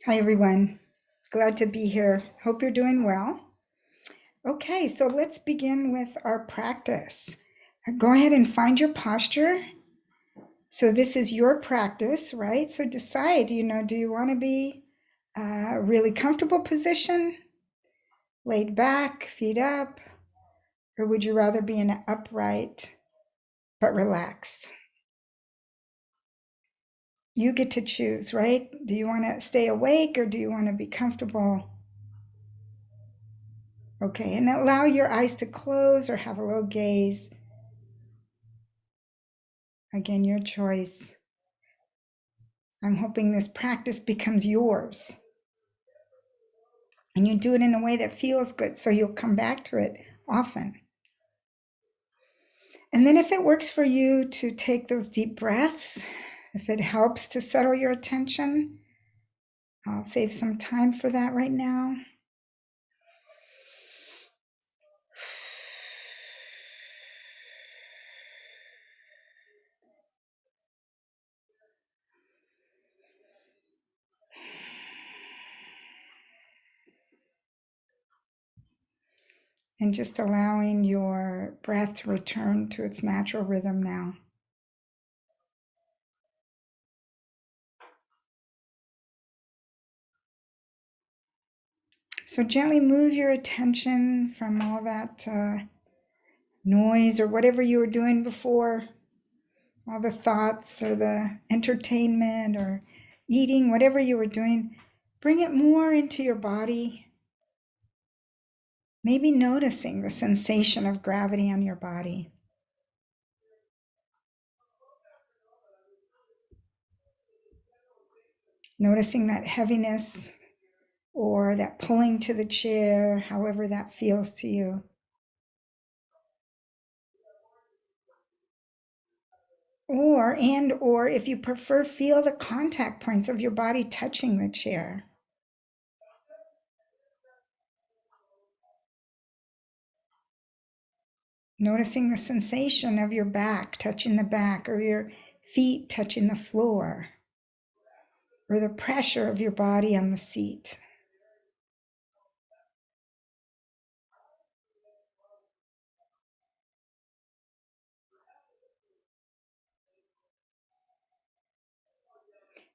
Hi, everyone. Glad to be here. Hope you're doing well. Okay, so let's begin with our practice. Go ahead and find your posture. So this is your practice, right? So decide, do you want to be a really comfortable position, laid back, feet up, or would you rather be in an upright but relaxed? You get to choose, right? Do you want to stay awake or do you want to be comfortable? Okay, and allow your eyes to close or have a low gaze. Again, your choice. I'm hoping this practice becomes yours. And you do it in a way that feels good, so you'll come back to it often. And then, if it works for you to take those deep breaths, if it helps to settle your attention, I'll save some time for that right now. And just allowing your breath to return to its natural rhythm now. So gently move your attention from all that noise or whatever you were doing before, all the thoughts or the entertainment or eating, whatever you were doing. Bring it more into your body. Maybe noticing the sensation of gravity on your body. Noticing that heaviness or that pulling to the chair, however that feels to you. Or if you prefer, feel the contact points of your body touching the chair. Noticing the sensation of your back touching the back, or your feet touching the floor, or the pressure of your body on the seat.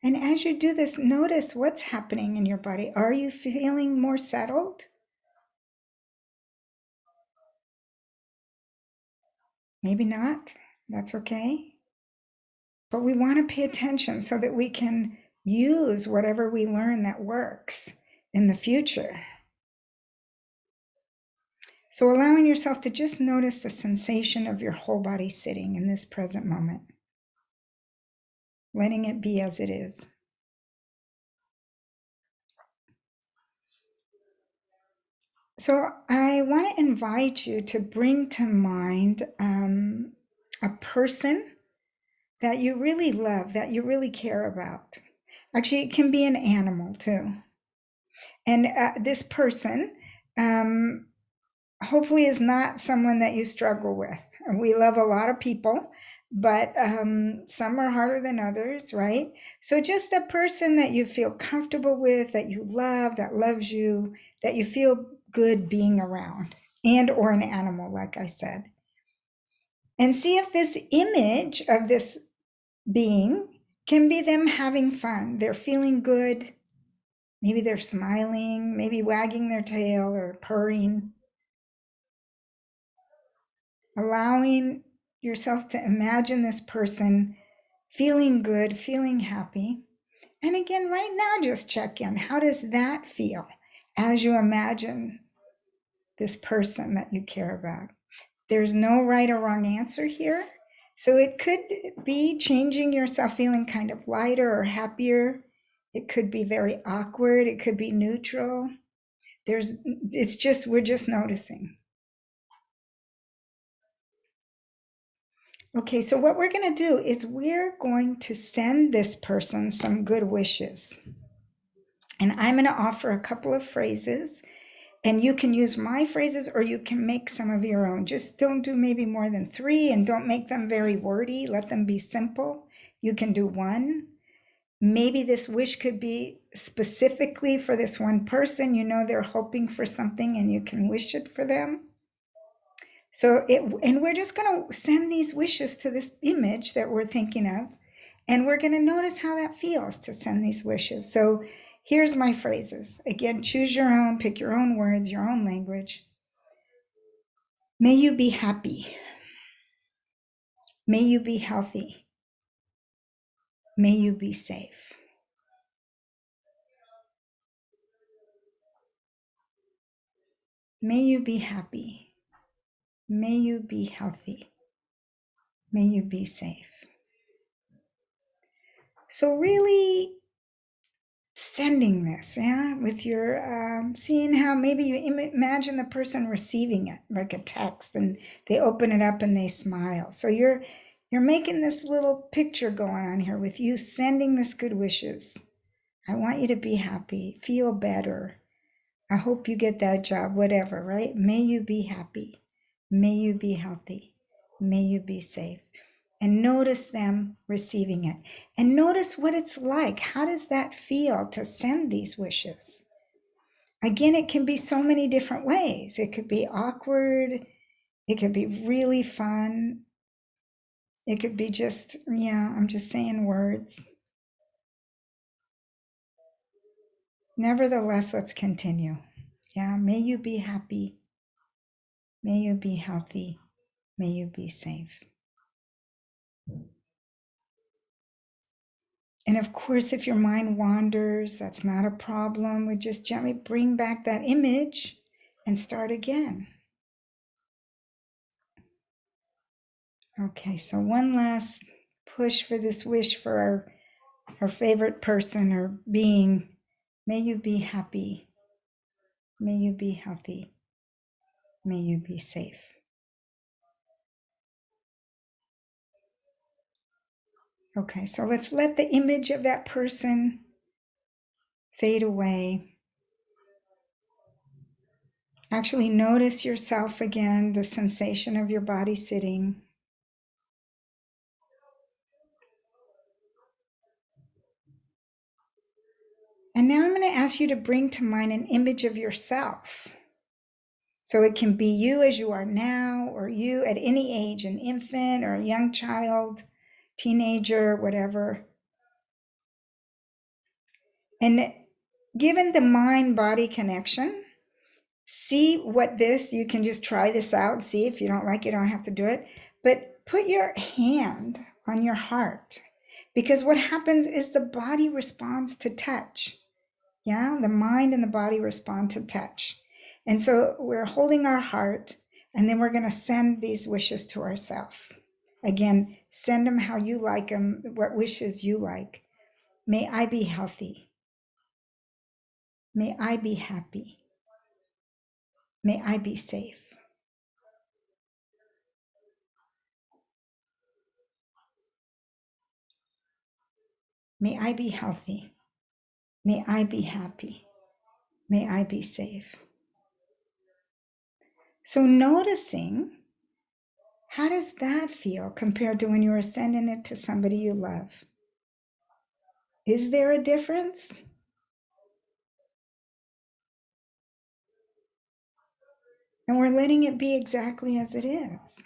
And as you do this, notice what's happening in your body. Are you feeling more settled? Maybe not. That's okay. But we want to pay attention so that we can use whatever we learn that works in the future. So allowing yourself to just notice the sensation of your whole body sitting in this present moment, letting it be as it is. So I want to invite you to bring to mind a person that you really love, that you really care about. Actually, it can be an animal too. And this person hopefully is not someone that you struggle with. We love a lot of people, but some are harder than others, right? So just a person that you feel comfortable with, that you love, that loves you, that you feel good being around, and or an animal, like I said. And see if this image of this being can be them having fun. They're feeling good. Maybe they're smiling, maybe wagging their tail or purring. Allowing yourself to imagine this person feeling good, feeling happy. And again, right now, just check in. How does that feel as you imagine this person that you care about? There's no right or wrong answer here. So it could be changing yourself, feeling kind of lighter or happier. It could be very awkward. It could be neutral. We're just noticing. Okay, so what we're going to do is we're going to send this person some good wishes. And I'm going to offer a couple of phrases, and you can use my phrases or you can make some of your own. Just don't do maybe more than 3 and don't make them very wordy. Let them be simple. You can do one. Maybe this wish could be specifically for this one person. You know, they're hoping for something and you can wish it for them. And we're just going to send these wishes to this image that we're thinking of, and we're going to notice how that feels to send these wishes. So here's my phrases. Again, choose your own, pick your own words, your own language. May you be happy. May you be healthy. May you be safe. May you be happy. May you be healthy. May you be safe. So really sending this, with your seeing how maybe you imagine the person receiving it like a text, and they open it up and they smile. So you're making this little picture going on here with you sending this good wishes. I want you to be happy, feel better. I hope you get that job, whatever, right? May you be happy. May you be healthy. May you be safe. And notice them receiving it. And notice what it's like. How does that feel to send these wishes? Again, it can be so many different ways. It could be awkward. It could be really fun. It could be just, I'm just saying words. Nevertheless, let's continue. May you be happy. May you be healthy. May you be safe. And of course, if your mind wanders, that's not a problem. We just gently bring back that image and start again. Okay, so one last push for this wish for our favorite person or being. May you be happy. May you be healthy. May you be safe. Okay, so let's let the image of that person fade away. Actually notice yourself again, the sensation of your body sitting. And now I'm going to ask you to bring to mind an image of yourself. So it can be you as you are now, or you at any age, an infant or a young child, teenager, whatever. And given the mind-body connection, see what you can just try this out. See if you don't like it, you don't have to do it. But put your hand on your heart, because what happens is the body responds to touch. The mind and the body respond to touch. And so we're holding our heart, and then we're going to send these wishes to ourselves. Again, send them how you like them, what wishes you like. May I be healthy. May I be happy. May I be safe. May I be healthy. May I be happy. May I be safe. So noticing, how does that feel compared to when you were sending it to somebody you love? Is there a difference? And we're letting it be exactly as it is.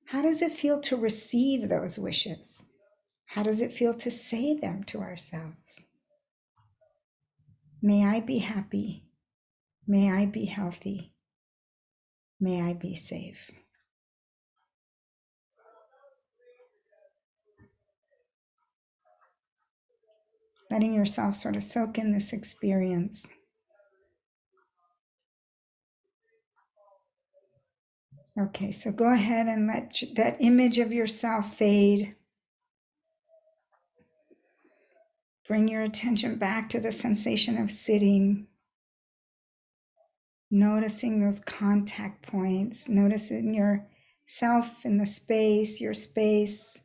How does it feel to receive those wishes? How does it feel to say them to ourselves? May I be happy. May I be healthy. May I be safe. Letting yourself sort of soak in this experience. Okay, so go ahead and let that image of yourself fade. Bring your attention back to the sensation of sitting. Noticing those contact points, noticing yourself in the space, your space,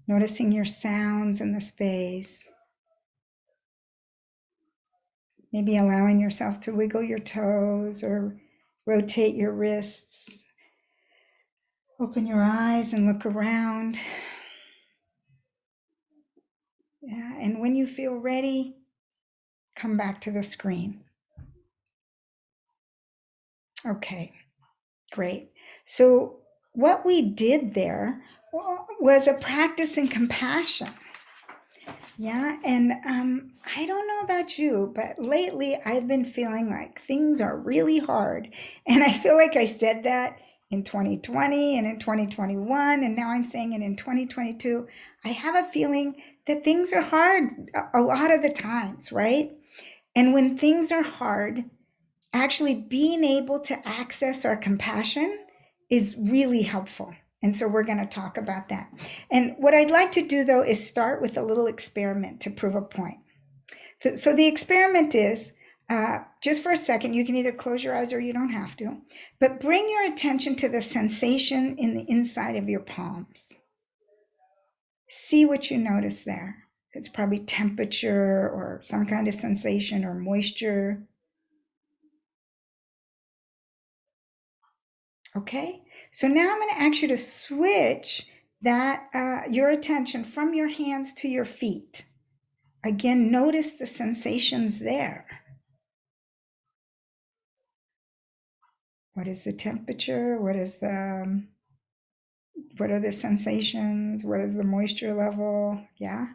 noticing your sounds in the space. Maybe allowing yourself to wiggle your toes or rotate your wrists. Open your eyes and look around. Yeah, and when you feel ready, come back to the screen. Okay, great. So, what we did there was a practice in compassion. Yeah, and I don't know about you, but lately I've been feeling like things are really hard. And I feel like I said that in 2020 and in 2021, and now I'm saying it in 2022. I have a feeling that things are hard a lot of the times, right? And when things are hard, actually being able to access our compassion is really helpful. And so we're going to talk about that. And what I'd like to do, though, is start with a little experiment to prove a point. So the experiment is just for a second, you can either close your eyes or you don't have to, but bring your attention to the sensation in the inside of your palms. See what you notice there. It's probably temperature or some kind of sensation or moisture. Okay, so now I'm going to ask you to switch that your attention from your hands to your feet. Again, notice the sensations there. What is the temperature? What are the sensations? What is the moisture level? Yeah.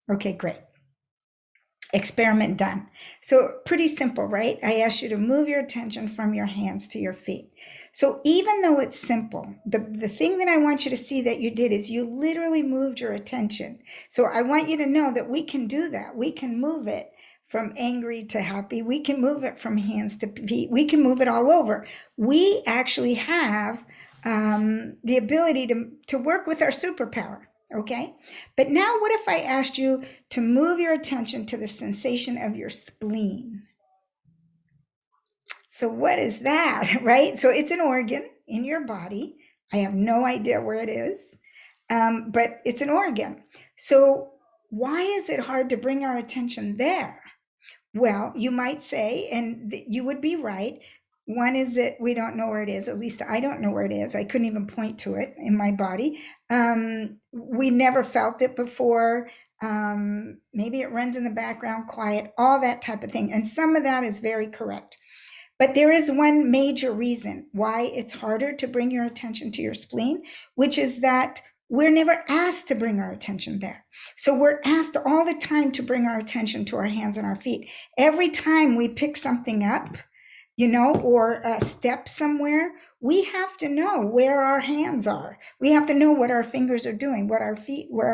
Okay, great. Experiment done. So pretty simple, right? I asked you to move your attention from your hands to your feet. So even though it's simple, the thing that I want you to see that you did is you literally moved your attention. So I want you to know that we can do that. We can move it from angry to happy. We can move it from hands to feet. We can move it all over. We actually have the ability to work with our superpower. Okay, but now what if I asked you to move your attention to the sensation of your spleen? So what is that, right? So it's an organ in your body. I have no idea where it is, but it's an organ. So why is it hard to bring our attention there? Well, you might say, and you would be right. One is that we don't know where it is. At least I don't know where it is. I couldn't even point to it in my body. We never felt it before. Maybe it runs in the background, quiet, all that type of thing. And some of that is very correct. But there is one major reason why it's harder to bring your attention to your spleen, which is that we're never asked to bring our attention there. So we're asked all the time to bring our attention to our hands and our feet. Every time we pick something up, or step somewhere, we have to know where our hands are. We have to know what our fingers are doing, where our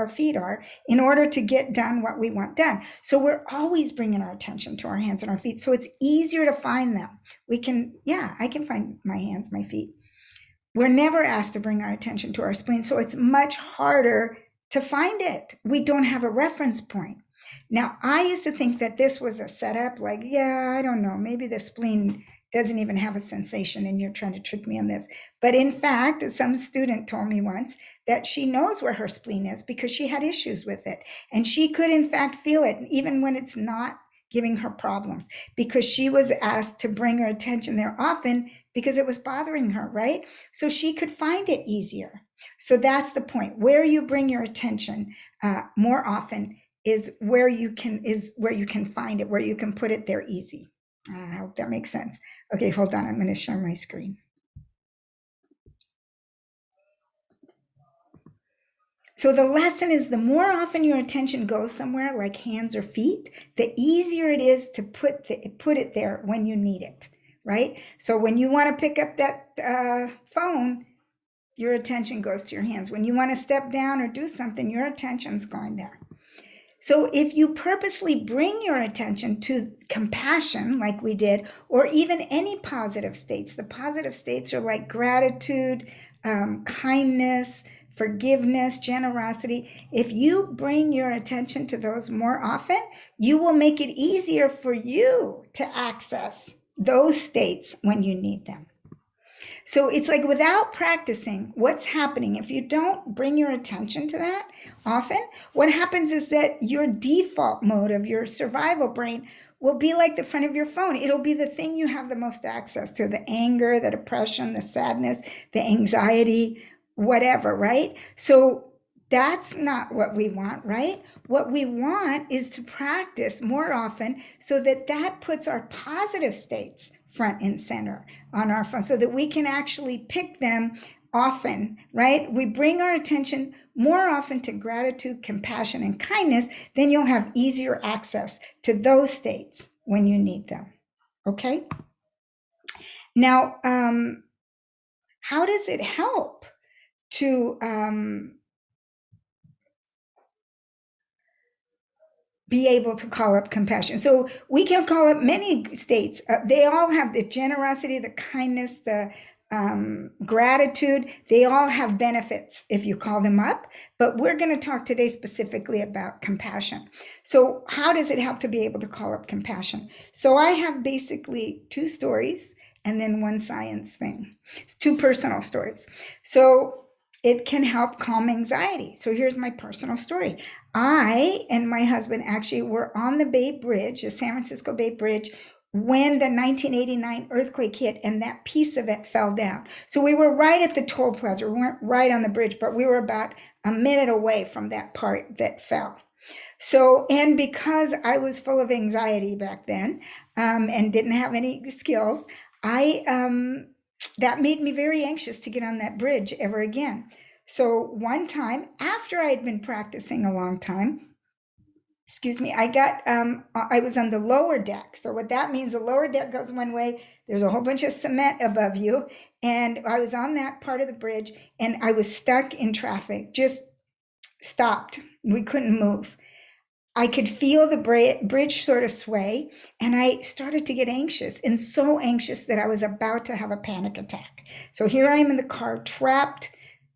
feet are, in order to get done what we want done. So we're always bringing our attention to our hands and our feet. So it's easier to find them. I can find my hands, my feet. We're never asked to bring our attention to our spleen. So it's much harder to find it. We don't have a reference point. Now, I used to think that this was a setup, like, I don't know, maybe the spleen doesn't even have a sensation and you're trying to trick me on this. But in fact, some student told me once that she knows where her spleen is because she had issues with it. And she could, in fact, feel it even when it's not giving her problems, because she was asked to bring her attention there often because it was bothering her, right? So she could find it easier. So that's the point. Where you bring your attention more often is where you can find it, where you can put it there easy. I hope that makes sense. Okay, hold on. I'm going to share my screen. So the lesson is, the more often your attention goes somewhere like hands or feet, the easier it is to put it there when you need it, right? So when you want to pick up that phone, your attention goes to your hands. When you want to step down or do something, your attention's going there. So if you purposely bring your attention to compassion, like we did, or even any positive states, the positive states are like gratitude, kindness, forgiveness, generosity. If you bring your attention to those more often, you will make it easier for you to access those states when you need them. So it's like, without practicing, what's happening if you don't bring your attention to that often, what happens is that your default mode of your survival brain will be like the front of your phone. It'll be the thing you have the most access to: the anger, the depression, the sadness, the anxiety, whatever, right? So That's not what we want, right? What we want is to practice more often so that that puts our positive states front and center on our phone so that we can actually pick them often, right? We bring our attention more often to gratitude, compassion, and kindness, then you'll have easier access to those states when you need them. Okay? Now, how does it help to be able to call up compassion? So we can call up many states. They all have the generosity, the kindness, the gratitude. They all have benefits if you call them up. But we're going to talk today specifically about compassion. So how does it help to be able to call up compassion? So I have basically two stories and then one science thing. It's two personal stories. So it can help calm anxiety. So here's my personal story. I and my husband actually were on the Bay Bridge, the San Francisco Bay Bridge, when the 1989 earthquake hit and that piece of it fell down. So we were right at the toll plaza. We weren't right on the bridge, but we were about a minute away from that part that fell. So, and because I was full of anxiety back then and didn't have any skills, I that made me very anxious to get on that bridge ever again. So one time, after I had been practicing a long time, excuse me, I was on the lower deck. So what that means, the lower deck goes one way. There's a whole bunch of cement above you, and I was on that part of the bridge, and I was stuck in traffic, just stopped. We couldn't move. I could feel the bridge sort of sway, and I started to get anxious, and so anxious that I was about to have a panic attack. So here I am in the car, trapped.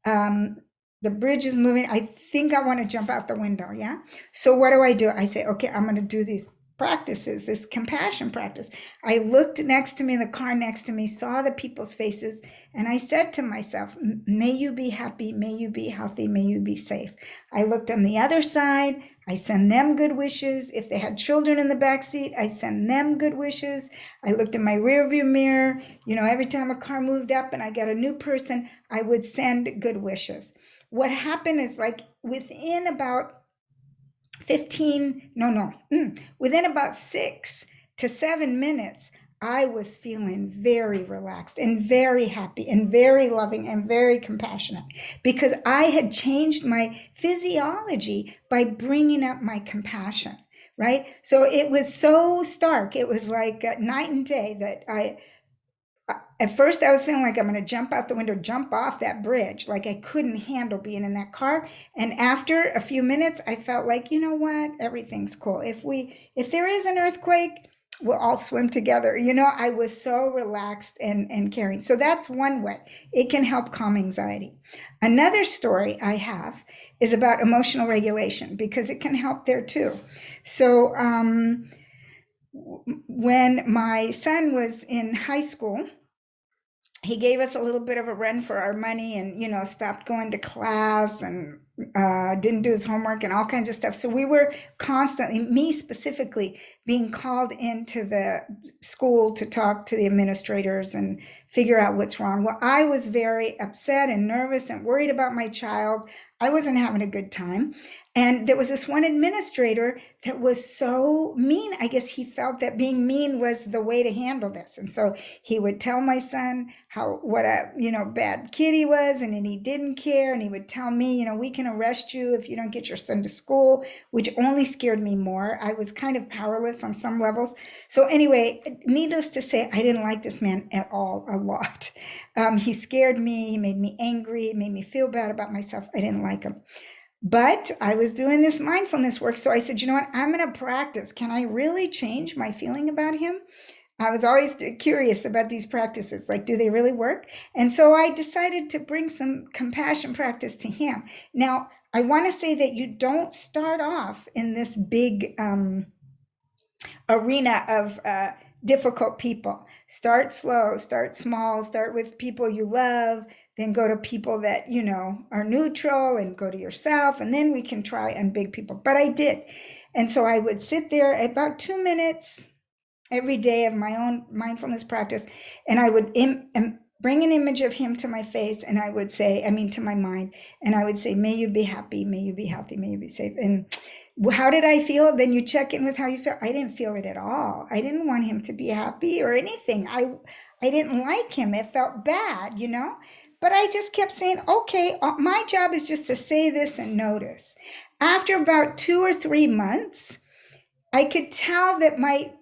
Um, the bridge is moving. I think I want to jump out the window. Yeah. So what do? I say, okay, I'm going to do these practices, this compassion practice. I looked next to me in the car next to me, saw the people's faces, and I said to myself, may you be happy, may you be healthy, may you be safe. I looked on the other side. I send them good wishes. If they had children in the back seat, I send them good wishes. I looked in my rearview mirror. You know, every time a car moved up and I got a new person, I would send good wishes. What happened is like within about within about 6 to 7 minutes, I was feeling very relaxed and very happy and very loving and very compassionate because I had changed my physiology by bringing up my compassion, right? So it was so stark. It was like night and day that at first I was feeling like I'm going to jump out the window, jump off that bridge, like I couldn't handle being in that car. And after a few minutes, I felt like, you know what, everything's cool. If there is an earthquake, we'll all swim together. You know, I was so relaxed and caring. So that's one way it can help calm anxiety. Another story I have is about emotional regulation because it can help there too. So when my son was in high school, he gave us a little bit of a run for our money and, you know, stopped going to class and didn't do his homework and all kinds of stuff. So we were constantly, me specifically, being called into the school to talk to the administrators and figure out what's wrong. Well, I was very upset and nervous and worried about my child. I wasn't having a good time. And there was this one administrator that was so mean. I guess he felt that being mean was the way to handle this. And so he would tell my son what a, you know, bad kid he was, and then he didn't care. And he would tell me, you know, we can arrest you if you don't get your son to school, which only scared me more. I was kind of powerless on some levels. So anyway, needless to say, I didn't like this man at all, a lot. He scared me. He made me angry. It made me feel bad about myself. I didn't like him. But I was doing this mindfulness work. So I said, you know what? I'm going to practice. Can I really change my feeling about him? I was always curious about these practices. Like, do they really work? And so I decided to bring some compassion practice to him. Now, I want to say that you don't start off in this big arena of difficult people. Start slow, start small, start with people you love, then go to people that, you know, are neutral and go to yourself. And then we can try on big people. But I did. And so I would sit there about 2 minutes every day of my own mindfulness practice. And I would bring an image of him to my face, and I would say, to my mind, and I would say, may you be happy, may you be healthy, may you be safe. And how did I feel? Then you check in with how you feel. I didn't feel it at all. I didn't want him to be happy or anything. I didn't like him. It felt bad, But I just kept saying, okay, my job is just to say this and notice. After about 2 or 3 months, I could tell that my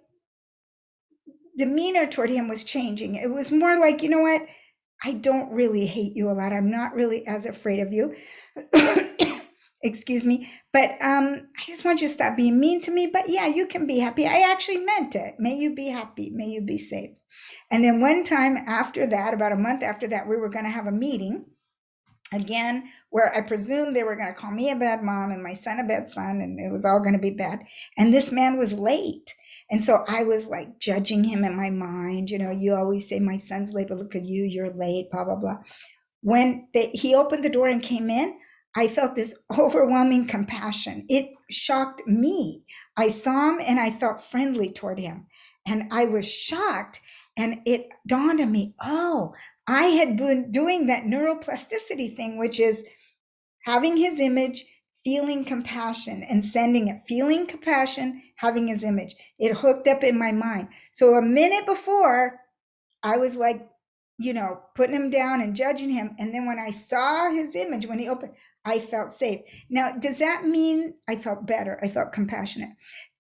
demeanor toward him was changing. It was more like, you know what? I don't really hate you a lot. I'm not really as afraid of you. Excuse me. But I just want you to stop being mean to me. But yeah, you can be happy. I actually meant it. May you be happy. May you be safe. And then one time after that, about a month after that, we were going to have a meeting again, where I presumed they were going to call me a bad mom and my son a bad son, and it was all going to be bad. And this man was late. And so I was like judging him in my mind. You always say, my son's late, but look at you, you're late, blah, blah, blah. When he opened the door and came in, I felt this overwhelming compassion. It shocked me. I saw him and I felt friendly toward him. And I was shocked. And it dawned on me, oh, I had been doing that neuroplasticity thing, which is having his image, feeling compassion, and sending it. Feeling compassion, having his image. It hooked up in my mind. So a minute before, I was like, putting him down and judging him. And then when I saw his image, when he opened, I felt safe. Now, does that mean I felt better? I felt compassionate.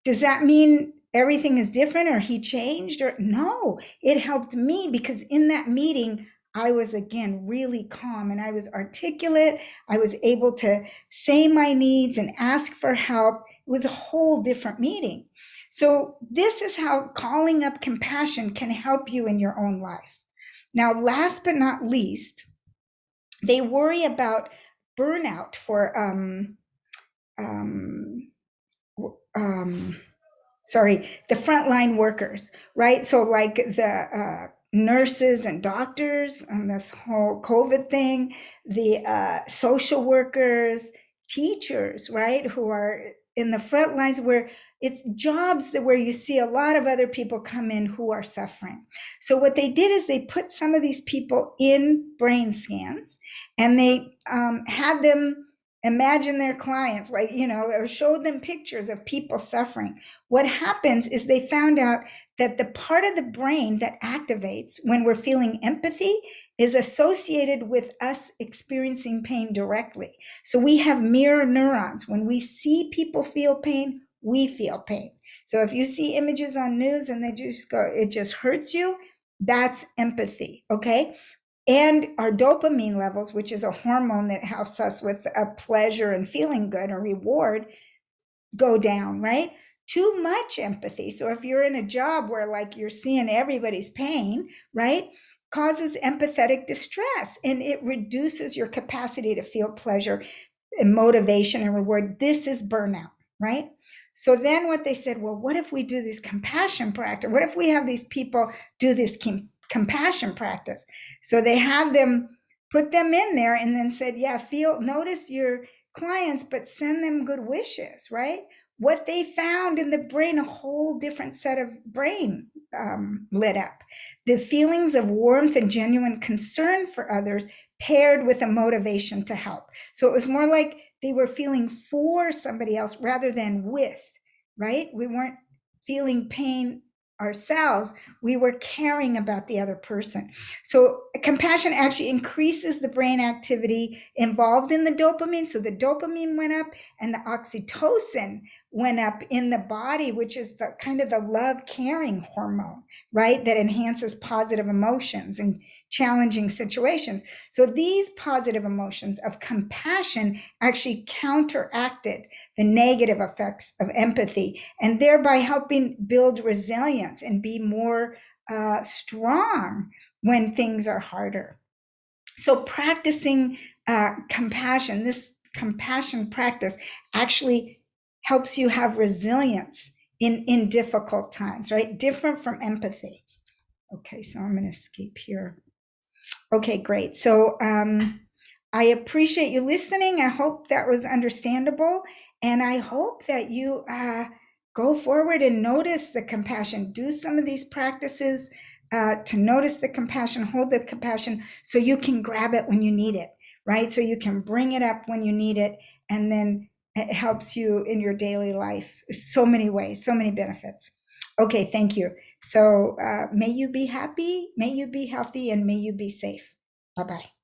Does that mean everything is different or he changed? Or no, it helped me because in that meeting, I was again really calm and I was articulate. I was able to say my needs and ask for help. It was a whole different meeting. So this is how calling up compassion can help you in your own life. Now, last but not least, they worry about burnout for the frontline workers, right? So like the nurses and doctors on this whole COVID thing, the social workers, teachers, right? Who are in the front lines where it's jobs where you see a lot of other people come in who are suffering. So what they did is they put some of these people in brain scans and they had them imagine their clients, like, or showed them pictures of people suffering. What happens is they found out that the part of the brain that activates when we're feeling empathy is associated with us experiencing pain directly. So we have mirror neurons. When we see people feel pain, we feel pain. So if you see images on news and they just go, it just hurts you, that's empathy, okay? And our dopamine levels, which is a hormone that helps us with a pleasure and feeling good or reward, go down, right? Too much empathy. So if you're in a job where like you're seeing everybody's pain, right, causes empathetic distress and it reduces your capacity to feel pleasure and motivation and reward. This is burnout, right? So then what they said, well, what if we do this compassion practice? What if we have these people do this compassion practice? So they had them put them in there and then said, yeah, notice your clients, but send them good wishes, right? What they found in the brain, a whole different set of brain lit up. The feelings of warmth and genuine concern for others paired with a motivation to help. So it was more like they were feeling for somebody else rather than with, right? We weren't feeling pain ourselves, we were caring about the other person. So compassion actually increases the brain activity involved in the dopamine. So the dopamine went up and the oxytocin went up in the body, which is the kind of the love caring hormone, right? That enhances positive emotions in challenging situations. So these positive emotions of compassion actually counteracted the negative effects of empathy and thereby helping build resilience and be more strong when things are harder. So practicing compassion, this compassion practice actually helps you have resilience in difficult times, right? Different from empathy. Okay, so I'm going to escape here. Okay, great. So I appreciate you listening. I hope that was understandable. And I hope that you go forward and notice the compassion. Do some of these practices to notice the compassion, hold the compassion so you can grab it when you need it, right? So you can bring it up when you need it, and then it helps you in your daily life. So many ways, so many benefits. Okay, thank you. So may you be happy, may you be healthy, and may you be safe. Bye bye.